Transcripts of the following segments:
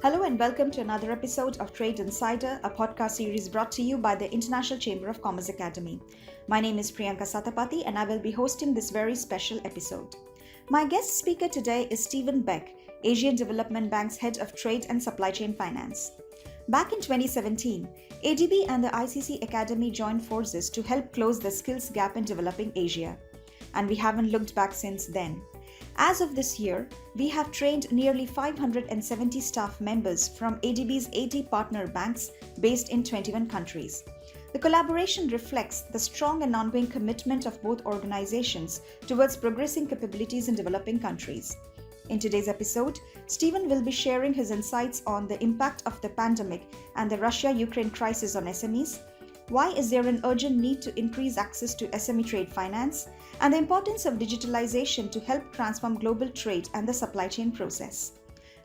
Hello and welcome to another episode of Trade Insider, a podcast series brought to you by the International Chamber of Commerce Academy. My name is Priyanka Satapathy and I will be hosting this very special episode. My guest speaker today is Steven Beck, Asian Development Bank's Head of Trade and Supply Chain Finance. Back in 2017, ADB and the ICC Academy joined forces to help close the skills gap in developing Asia. And we haven't looked back since then. As of this year, we have trained nearly 570 staff members from ADB's 80 partner banks based in 21 countries. The collaboration reflects the strong and ongoing commitment of both organizations towards progressing capabilities in developing countries. In today's episode, Steven will be sharing his insights on the impact of the pandemic and the Russia-Ukraine crisis on SMEs. Why is there an urgent need to increase access to SME trade finance, and the importance of digitalization to help transform global trade and the supply chain process?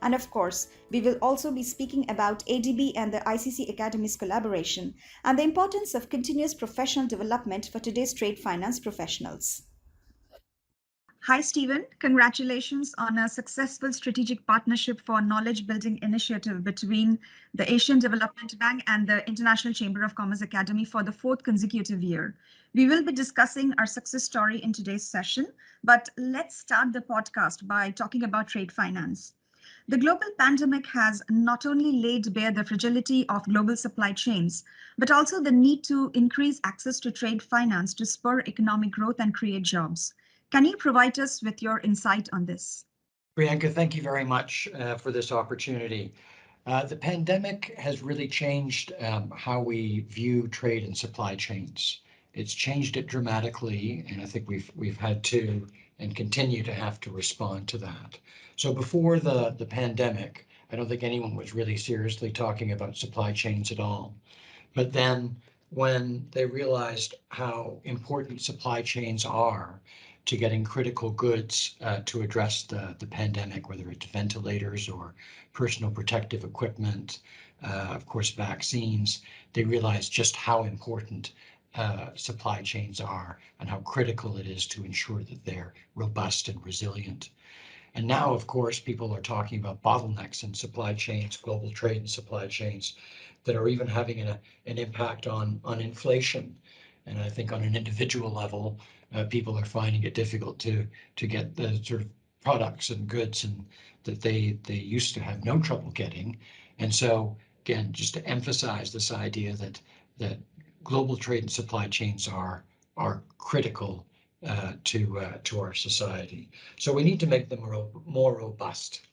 And of course, we will also be speaking about ADB and the ICC Academy's collaboration and the importance of continuous professional development for today's trade finance professionals. Hi, Steven. Congratulations on a successful strategic partnership for knowledge building initiative between the Asian Development Bank and the International Chamber of Commerce Academy for the fourth consecutive year. We will be discussing our success story in today's session, but let's start the podcast by talking about trade finance. The global pandemic has not only laid bare the fragility of global supply chains, but also the need to increase access to trade finance to spur economic growth and create jobs. Can you provide us with your insight on this? Priyanka, thank you very much for this opportunity. The pandemic has really changed how we view trade and supply chains. It's changed it dramatically, and I think we've had to and continue to have to respond to that. So before the pandemic, I don't think anyone was really seriously talking about supply chains at all. But then when they realized how important supply chains are to getting critical goods to address the pandemic, whether it's ventilators or personal protective equipment, of course, vaccines, they realized just how important supply chains are and how critical it is to ensure that they're robust and resilient. And now, of course, people are talking about bottlenecks in supply chains, global trade and supply chains that are even having an impact on inflation. And I think on an individual level, people are finding it difficult to get the sort of products and goods and that they used to have no trouble getting. And so again, just to emphasize this idea that global trade and supply chains are critical to our society. So we need to make them more robust.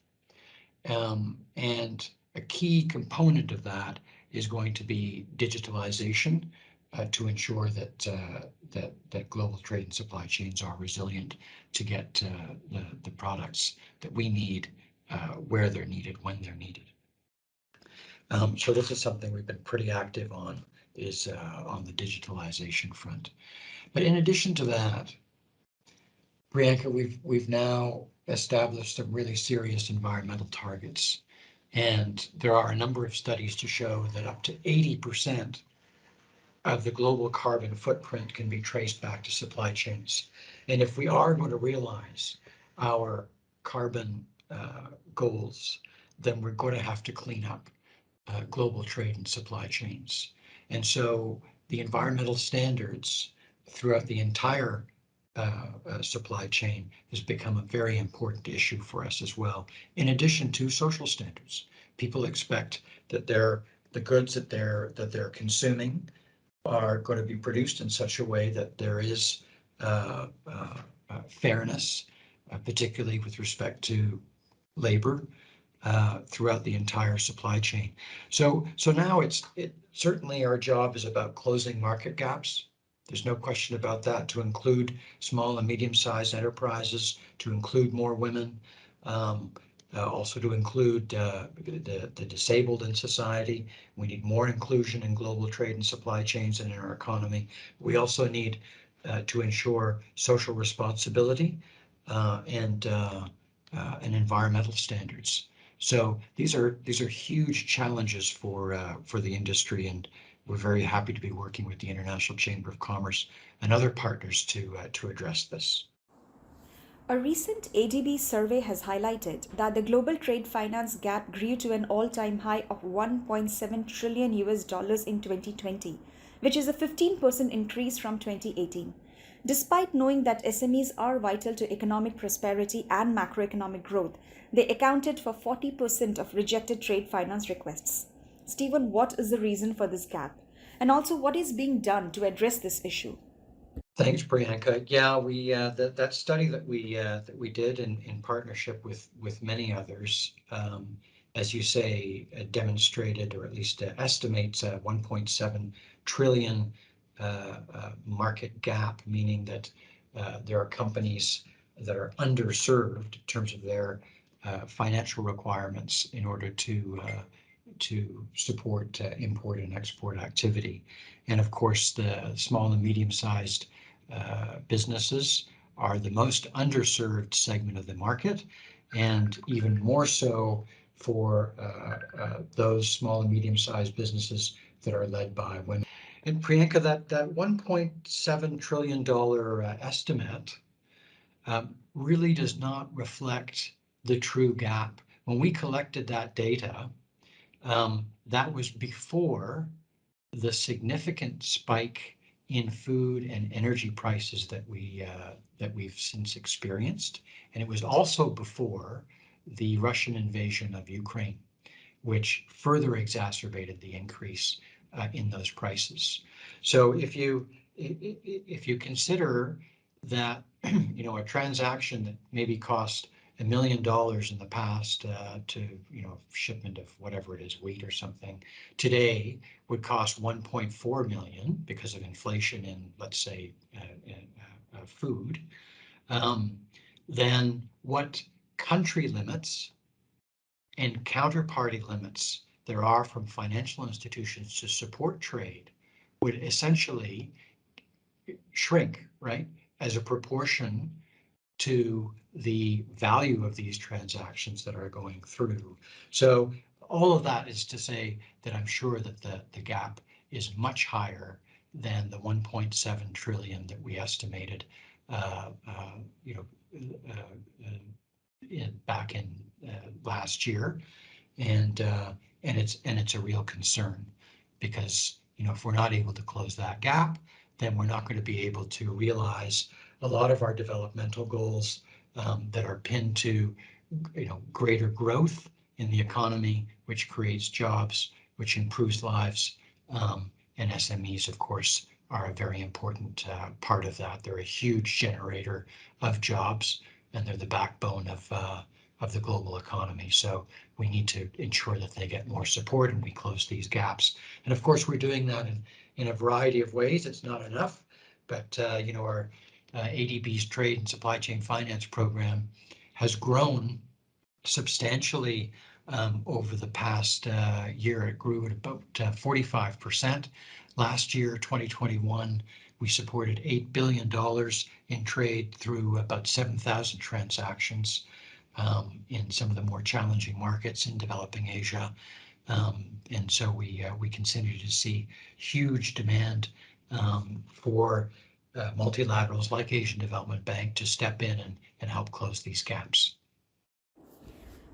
And a key component of that is going to be digitalization. To ensure that global trade and supply chains are resilient to get the products that we need where they're needed, when they're needed. So this is something we've been pretty active on, is on the digitalization front. But in addition to that, Priyanka, we've now established some really serious environmental targets, and there are a number of studies to show that up to 80% of the global carbon footprint can be traced back to supply chains. And if we are going to realize our carbon goals, then we're going to have to clean up global trade and supply chains. And so the environmental standards throughout the entire supply chain has become a very important issue for us as well, in addition to social standards. People expect that the goods that they're consuming are going to be produced in such a way that there is fairness, particularly with respect to labor throughout the entire supply chain. So now it certainly our job is about closing market gaps. There's no question about that, to include small and medium-sized enterprises, to include more women, also to include the disabled in society. We need more inclusion in global trade and supply chains and in our economy. We also need to ensure social responsibility and environmental standards. So these are huge challenges for the industry, and we're very happy to be working with the International Chamber of Commerce and other partners to address this. A recent ADB survey has highlighted that the global trade finance gap grew to an all-time high of 1.7 trillion US dollars in 2020, which is a 15% increase from 2018. Despite knowing that SMEs are vital to economic prosperity and macroeconomic growth, they accounted for 40% of rejected trade finance requests. Stephen, what is the reason for this gap? And also, what is being done to address this issue? Thanks, Priyanka. Yeah, we that study that we did in partnership with many others, as you say, demonstrated or at least estimates a 1.7 trillion market gap, meaning that there are companies that are underserved in terms of their financial requirements in order to support import and export activity. And of course, the small and medium-sized businesses are the most underserved segment of the market, and even more so for those small and medium-sized businesses that are led by women. And Priyanka, that $1.7 trillion estimate really does not reflect the true gap. When we collected that data, that was before the significant spike in food and energy prices that we've since experienced, and it was also before the Russian invasion of Ukraine, which further exacerbated the increase in those prices. So if you consider that a transaction that maybe cost $1 million in the past to shipment of whatever it is, wheat or something, today would cost 1.4 million because of inflation in, let's say, food. Then what country limits and counterparty limits there are from financial institutions to support trade would essentially shrink, right, as a proportion to the value of these transactions that are going through. So all of that is to say that I'm sure that the gap is much higher than the 1.7 trillion that we estimated back in last year, and it's a real concern, because if we're not able to close that gap, then we're not going to be able to realize a lot of our developmental goals that are pinned to greater growth in the economy, which creates jobs, which improves lives, and SMEs, of course, are a very important part of that. They're a huge generator of jobs, and they're the backbone of the global economy. So we need to ensure that they get more support and we close these gaps. And of course, we're doing that in a variety of ways. It's not enough, but our ADB's Trade and Supply Chain Finance program has grown substantially over the past year. It grew at about 45%. Last year, 2021, we supported $8 billion in trade through about 7,000 transactions in some of the more challenging markets in developing Asia. And so we continue to see huge demand for multilaterals like Asian Development Bank to step in and help close these gaps.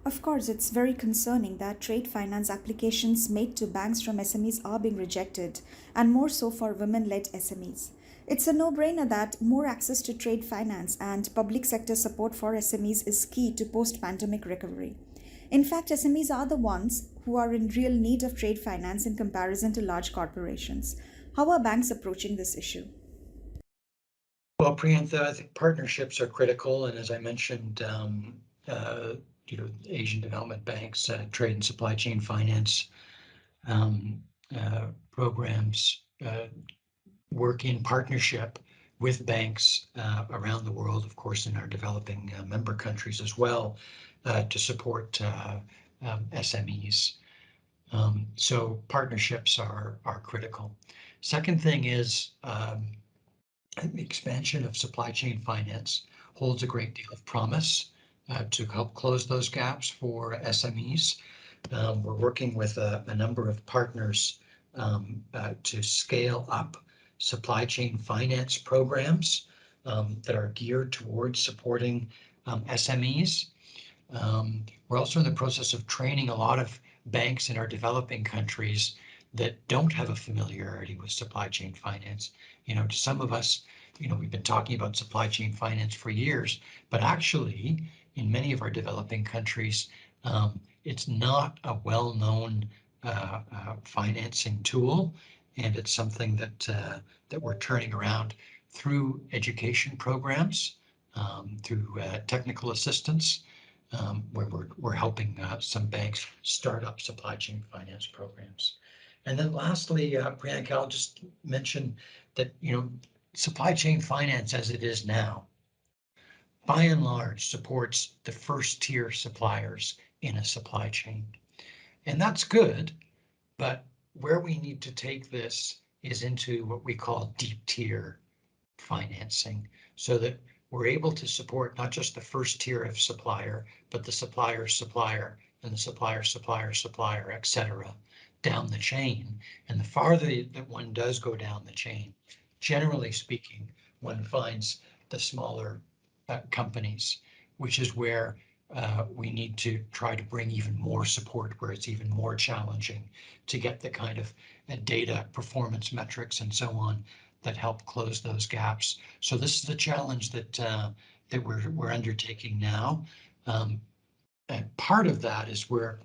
Of course, it's very concerning that trade finance applications made to banks from SMEs are being rejected, and more so for women led SMEs. It's a no brainer that more access to trade finance and public sector support for SMEs is key to post pandemic recovery. In fact, SMEs are the ones who are in real need of trade finance in comparison to large corporations. How are banks approaching this issue? Well, Priyanka, I think partnerships are critical, and as I mentioned, Asian Development Bank's trade and supply chain finance programs work in partnership with banks around the world, of course, in our developing member countries as well, to support SMEs. So partnerships are critical. Second thing is the expansion of supply chain finance holds a great deal of promise to help close those gaps for SMEs. We're working with a number of partners to scale up supply chain finance programs that are geared towards supporting SMEs. We're also in the process of training a lot of banks in our developing countries that don't have a familiarity with supply chain finance. To some of us, we've been talking about supply chain finance for years, but actually in many of our developing countries, it's not a well-known financing tool, and it's something that we're turning around through education programs, through technical assistance, where we're helping some banks start up supply chain finance programs. And then lastly, Priyanka, I'll just mention that, supply chain finance as it is now, by and large, supports the first tier suppliers in a supply chain. And that's good, but where we need to take this is into what we call deep tier financing, so that we're able to support not just the first tier of supplier, but the supplier's supplier and the supplier's supplier's supplier, et cetera, down the chain. And the farther that one does go down the chain, generally speaking, one finds the smaller companies, which is where we need to try to bring even more support, where it's even more challenging to get the kind of data, performance metrics, and so on that help close those gaps. So this is the challenge that we're undertaking now. And part of that is we're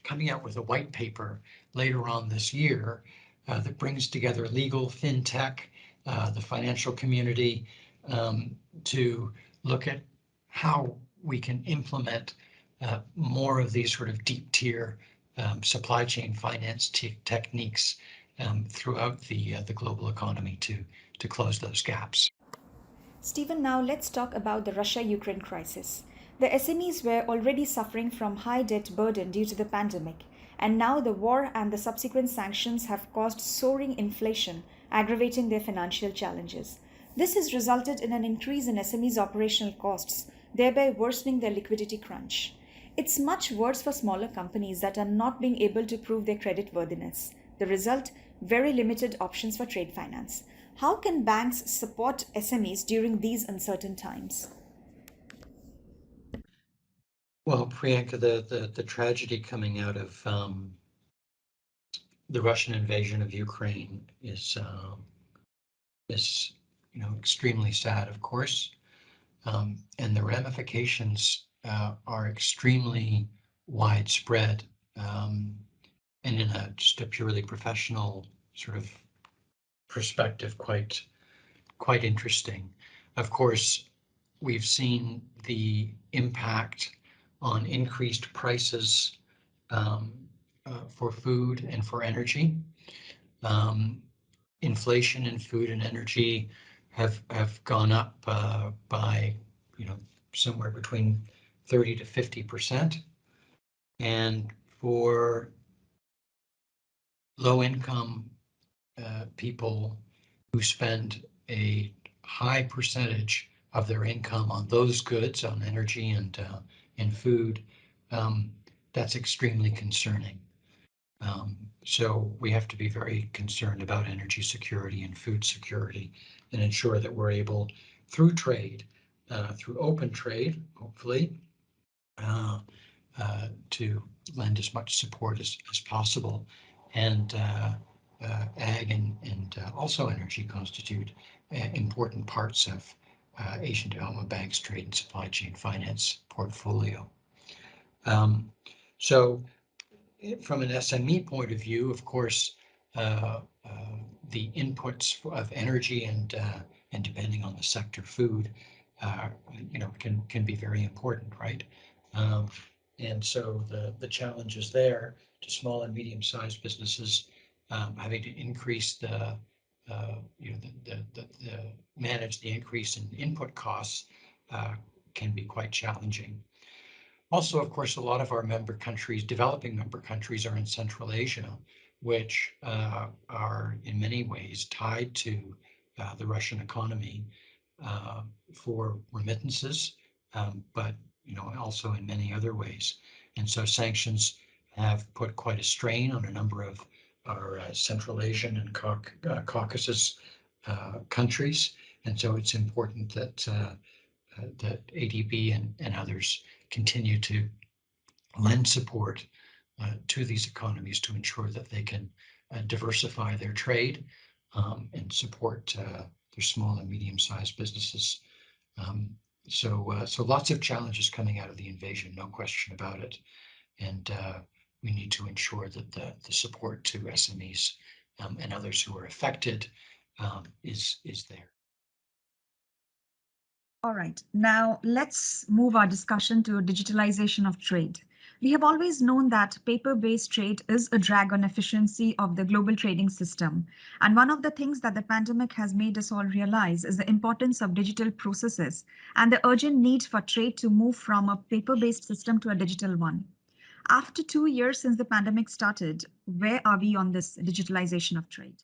coming out with a white paper later on this year that brings together legal, fintech, the financial community, to look at how we can implement more of these sort of deep tier supply chain finance techniques throughout the global economy to close those gaps. Stephen, now let's talk about the Russia-Ukraine crisis. The SMEs were already suffering from high debt burden due to the pandemic, and now the war and the subsequent sanctions have caused soaring inflation, aggravating their financial challenges. This has resulted in an increase in SMEs' operational costs, thereby worsening their liquidity crunch. It's much worse for smaller companies that are not being able to prove their credit worthiness. The result, very limited options for trade finance. How can banks support SMEs during these uncertain times? Well, Priyanka, the tragedy coming out of the Russian invasion of Ukraine is extremely sad, of course, and the ramifications are extremely widespread, and in just a purely professional sort of perspective, quite interesting. Of course, we've seen the impact on increased prices for food and for energy. Inflation in food and energy have gone up by somewhere between 30 to 50%, and for low income people who spend a high percentage of their income on those goods, on energy and food, that's extremely concerning. So we have to be very concerned about energy security and food security, and ensure that we're able, through trade, through open trade, hopefully, to lend as much support as possible. And ag and also energy constitute important parts of Asian Development Bank's trade and supply chain finance portfolio. So from an SME point of view, of course, the inputs of energy and depending on the sector, food, can be very important, right? And so the challenge is there to small and medium-sized businesses having to increase the manage the increase in input costs can be quite challenging. Also, of course, a lot of our member countries, developing member countries, are in Central Asia, which are in many ways tied to the Russian economy for remittances, but also in many other ways. And so sanctions have put quite a strain on a number of our Central Asian and Caucasus countries. And so it's important that ADB and others continue to lend support to these economies to ensure that they can diversify their trade and support their small and medium-sized businesses. So lots of challenges coming out of the invasion, no question about it. And we need to ensure that the support to SMEs and others who are affected is there. All right, now let's move our discussion to digitalization of trade. We have always known that paper-based trade is a drag on efficiency of the global trading system. And one of the things that the pandemic has made us all realize is the importance of digital processes and the urgent need for trade to move from a paper-based system to a digital one. After 2 years since the pandemic started, where are we on this digitalization of trade?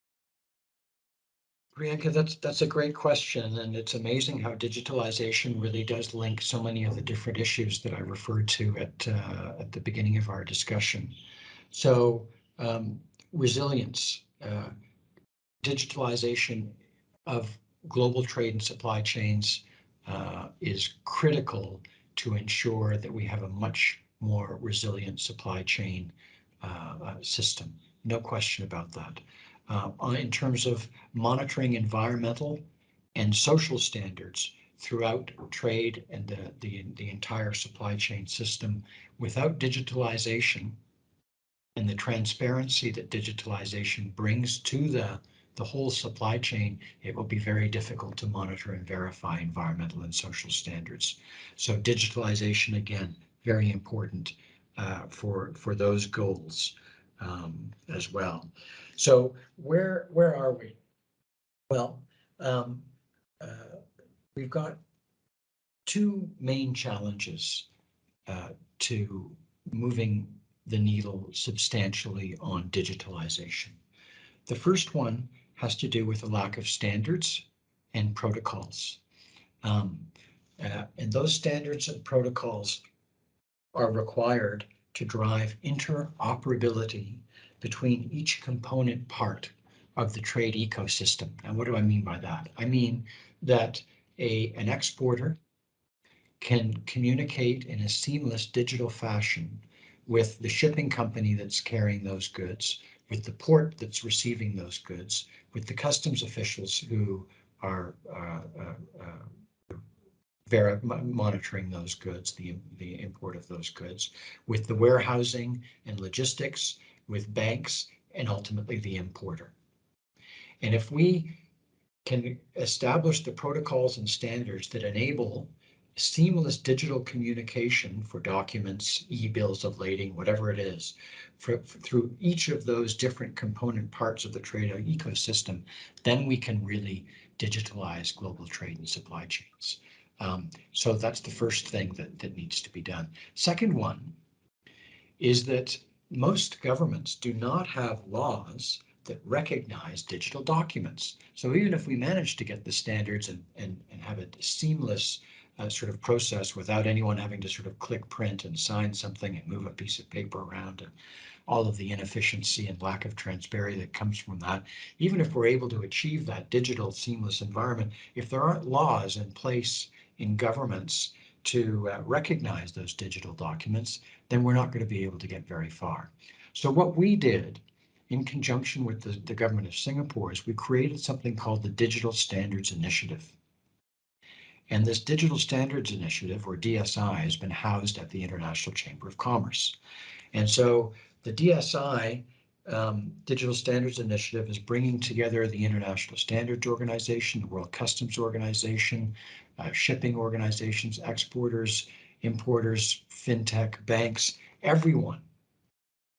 Priyanka, that's a great question, and it's amazing how digitalization really does link so many of the different issues that I referred to at the beginning of our discussion. So resilience, digitalization of global trade and supply chains is critical to ensure that we have a much more resilient supply chain system. No question about that. In terms of monitoring environmental and social standards throughout trade and the entire supply chain system, without digitalization and the transparency that digitalization brings to the whole supply chain, it will be very difficult to monitor and verify environmental and social standards. So digitalization, again, very important for those goals as well. So where are we? Well, we've got two main challenges to moving the needle substantially on digitalization. The first one has to do with a lack of standards and protocols. And those standards and protocols are required to drive interoperability between each component part of the trade ecosystem. And what do I mean by that? I mean that an exporter can communicate in a seamless digital fashion with the shipping company that's carrying those goods, with the port that's receiving those goods, with the customs officials who are monitoring those goods, the import of those goods, with the warehousing and logistics, with banks, and ultimately the importer. And if we can establish the protocols and standards that enable seamless digital communication for documents, e-bills of lading, whatever it is, through each of those different component parts of the trade ecosystem, then we can really digitalize global trade and supply chains. So that's the first thing that needs to be done. Second one is that most governments do not have laws that recognize digital documents. So even if we manage to get the standards and have a seamless sort of process without anyone having to sort of click print and sign something and move a piece of paper around and all of the inefficiency and lack of transparency that comes from that, even if we're able to achieve that digital seamless environment, if there aren't laws in place in governments to recognize those digital documents, then we're not going to be able to get very far. So what we did in conjunction with the government of Singapore is we created something called the Digital Standards Initiative. And this Digital Standards Initiative, or DSI, has been housed at the International Chamber of Commerce. And so the DSI, Digital Standards Initiative, is bringing together the International Standards Organization, the World Customs Organization, shipping organizations, exporters, importers, fintech, banks, everyone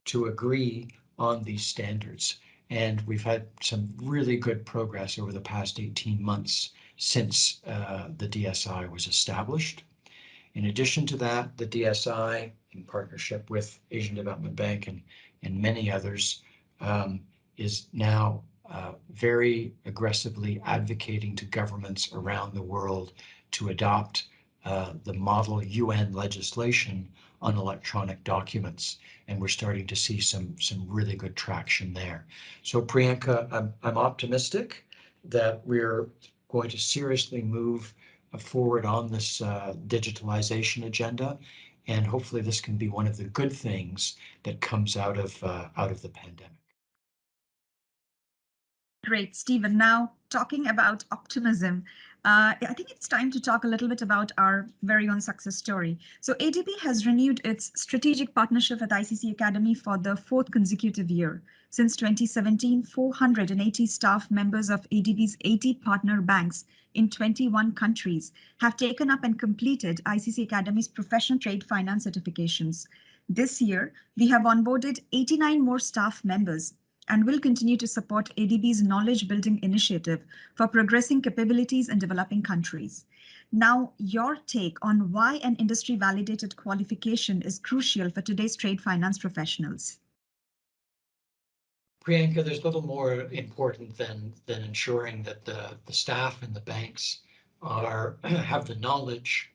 to agree on these standards. And we've had some really good progress over the past 18 months since the DSI was established. In addition to that, the DSI, in partnership with Asian Development Bank and many others, is now very aggressively advocating to governments around the world to adopt the model UN legislation on electronic documents. And we're starting to see some really good traction there. So Priyanka, I'm optimistic that we're going to seriously move forward on this digitalization agenda, and hopefully this can be one of the good things that comes out of the pandemic. Great, Stephen. Now, talking about optimism, I think it's time to talk a little bit about our very own success story. So ADB has renewed its strategic partnership with ICC Academy for the fourth consecutive year. Since 2017, 480 staff members of ADB's 80 partner banks in 21 countries have taken up and completed ICC Academy's professional trade finance certifications. This year, we have onboarded 89 more staff members and will continue to support ADB's knowledge building initiative for progressing capabilities in developing countries. Now, your take on why an industry validated qualification is crucial for today's trade finance professionals. Priyanka, there's little more important than ensuring that the staff and the banks have the knowledge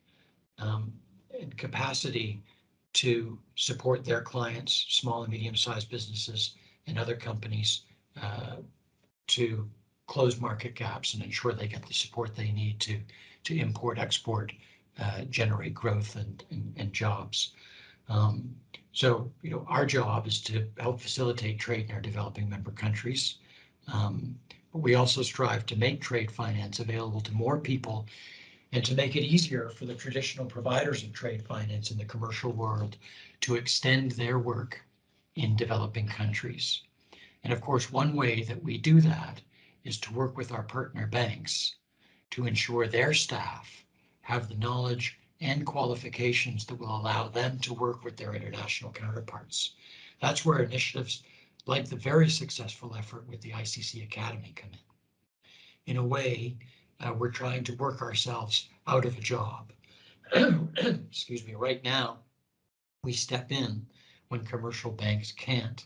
and capacity to support their clients, small and medium-sized businesses and other companies, to close market gaps and ensure they get the support they need to import, export, generate growth and jobs. So, our job is to help facilitate trade in our developing member countries. But we also strive to make trade finance available to more people and to make it easier for the traditional providers of trade finance in the commercial world to extend their work in developing countries. And of course, one way that we do that is to work with our partner banks to ensure their staff have the knowledge and qualifications that will allow them to work with their international counterparts. That's where initiatives like the very successful effort with the ICC Academy come in. In a way, we're trying to work ourselves out of a job. Excuse me, right now, we step in when commercial banks can't.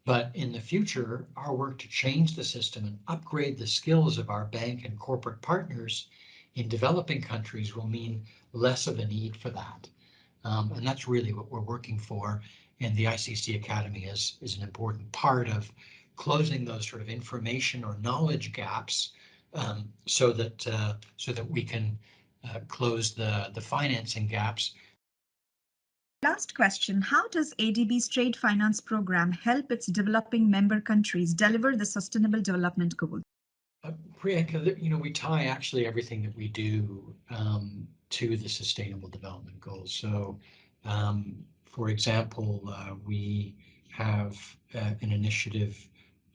But in the future, our work to change the system and upgrade the skills of our bank and corporate partners in developing countries will mean less of a need for that. And that's really what we're working for. And the ICC Academy is an important part of closing those sort of information or knowledge gaps, so that we can close the financing gaps. Last question, how does ADB's trade finance program help its developing member countries deliver the sustainable development goals? Priyanka, we tie actually everything that we do to the sustainable development goals. So, for example, we have an initiative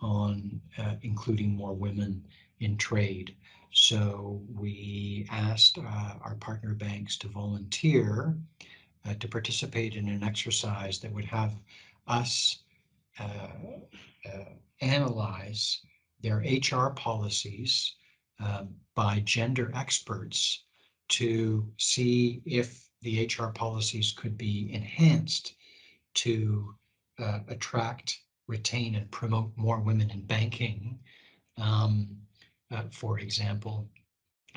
on including more women in trade. So we asked our partner banks to volunteer to participate in an exercise that would have us analyze their HR policies by gender experts to see if the HR policies could be enhanced to attract, retain, and promote more women in banking, for example.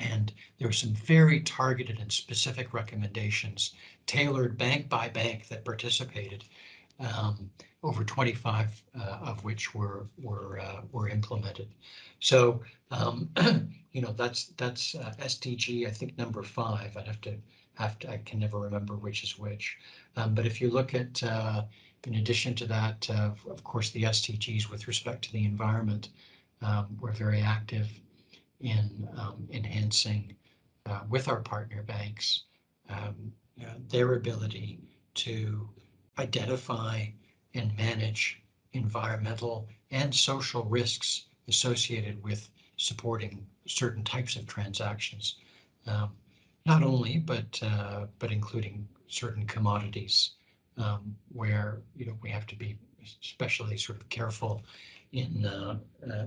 And there were some very targeted and specific recommendations, tailored bank by bank, that participated, over 25 of which were implemented. So that's SDG, I think, number 5. I can never remember which is which. But if you look at, in addition to that, of course, the SDGs with respect to the environment, we're very active in enhancing with our partner banks their ability to identify and manage environmental and social risks associated with supporting certain types of transactions, not only but including certain commodities, where we have to be especially sort of careful in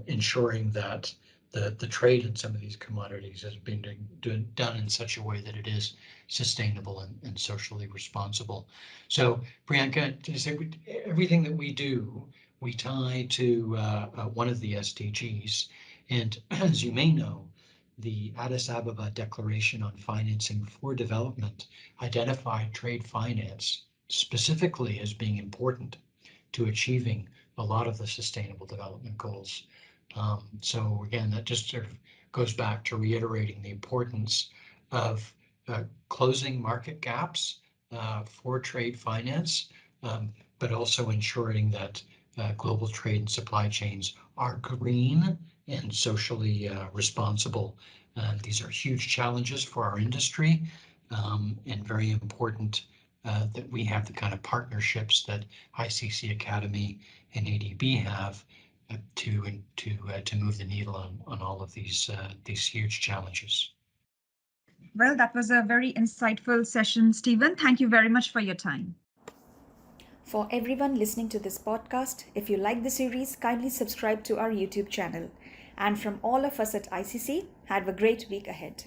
ensuring that the trade in some of these commodities has been done in such a way that it is sustainable and socially responsible. So Priyanka, to say everything that we do, we tie to one of the SDGs. And as you may know, the Addis Ababa Declaration on Financing for Development identified trade finance specifically as being important to achieving a lot of the sustainable development goals. So again, that just sort of goes back to reiterating the importance of closing market gaps for trade finance, but also ensuring that global trade and supply chains are green and socially responsible. These are huge challenges for our industry, and very important that we have the kind of partnerships that ICC Academy and ADB have to move the needle on all of these huge challenges. Well, that was a very insightful session, Stephen. Thank you very much for your time. For everyone listening to this podcast, if you like the series, kindly subscribe to our YouTube channel. And from all of us at ICC, have a great week ahead.